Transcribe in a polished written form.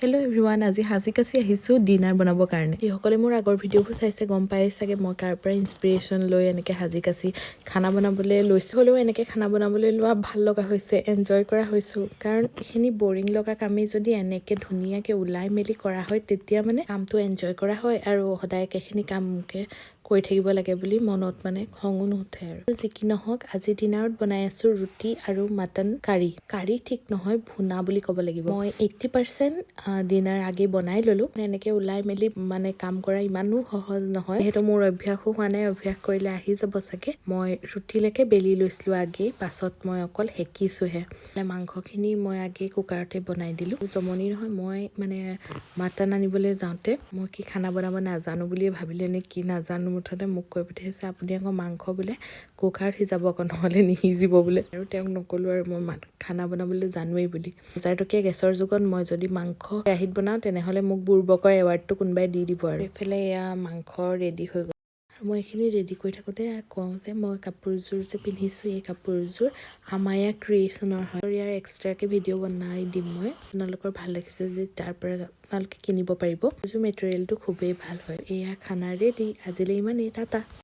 Hello' everyone, আজি সাজি কাচি আহিছোঁ ডিনাৰ বনাবৰ কাৰণে। যিসকলে মোৰ আগৰ ভিডিঅ'বোৰ চাইছে গম পাই চাগে মই কাৰ পৰা ইনস্পিৰেশ্যন লৈ এনেকৈ সাজি কাচি খানা বনাবলৈ লৈছোঁ। হ'লেও এনেকৈ খানা বনাবলৈ লোৱা ভাল লগা হৈছে, এনজয় কৰা হৈছোঁ। কাৰণ এইখিনি বৰিং লগা কামেই যদি এনেকৈ ধুনীয়াকৈ ওলাই মেলি কৰা হয় তেতিয়া মানে কামটো এনজয় কৰা হয় আৰু সদায় একেখিনি কামকে কৰি থাকিব লাগে বুলি মনত মানে খঙো নুঠে। আৰু যি কি নহওক আজি ডিনাৰত বনাই আছোঁ ৰুটি আৰু মাটন কাৰী। কাৰী ঠিক নহয়, ভুনা বুলি ক'ব লাগিব। মই 80% ডিনাৰ আগে বনাই ল'লোঁ। এনেকৈ ওলাই মেলি মানে কাম কৰা ইমানো সহজ নহয়, যিহেতু মোৰ অভ্যাসো হোৱা নাই। অভ্যাস কৰিলে আহি যাব চাগে। মই ৰুটিলৈকে বেলি লৈছিলোঁ আগে, পাছত মই অকল সেকিছোঁহে। মাংসখিনি মই আগে কুকাৰতে বনাই দিলোঁ। জমনি নহয়, মই মানে মাটন আনিবলৈ যাওঁতে মই কি খানা বনাব নাজানো বুলিয়ে ভাবিলে নে কি নাজানো, মুঠতে মোক কৈ পঠিয়াইছে আপুনি আকৌ মাংস বোলে কুকাৰত সিজাব, আকৌ নহ'লে নিসিজিব বোলে। আৰু তেওঁক নক'লোঁ আৰু মই খানা বনাবলৈ জানোৱেই বুলি। 1000 টকীয়া গেছৰ যুগত মই যদি মাংস কেৰাহীত বনাওঁ তেনেহ'লে মোক বুৰ্বকৰ এৱাৰ্ডটো কোনোবাই দি দিব। আৰু এইফালে এয়া মাংস ৰেডি হৈ গ'ল। মই এইখিনি ৰেডি কৰি থাকোঁতে কওঁ যে মই কাপোৰযোৰ যে পিন্ধিছোঁ, এই কাপোৰযোৰ আমায়া ক্ৰিয়েশ্যনৰ হয়। ইয়াৰ এক্সট্ৰাকৈ ভিডিঅ' বনাই দিম মই। আপোনালোকৰ ভাল লাগিছে যে তাৰ পৰা আপোনালোকে কিনিব পাৰিব। এইযোৰ মেটেৰিয়েলটো খুবেই ভাল হয়। এয়া খানা ৰেডি, আজিলৈ ইমানেই, টাটা।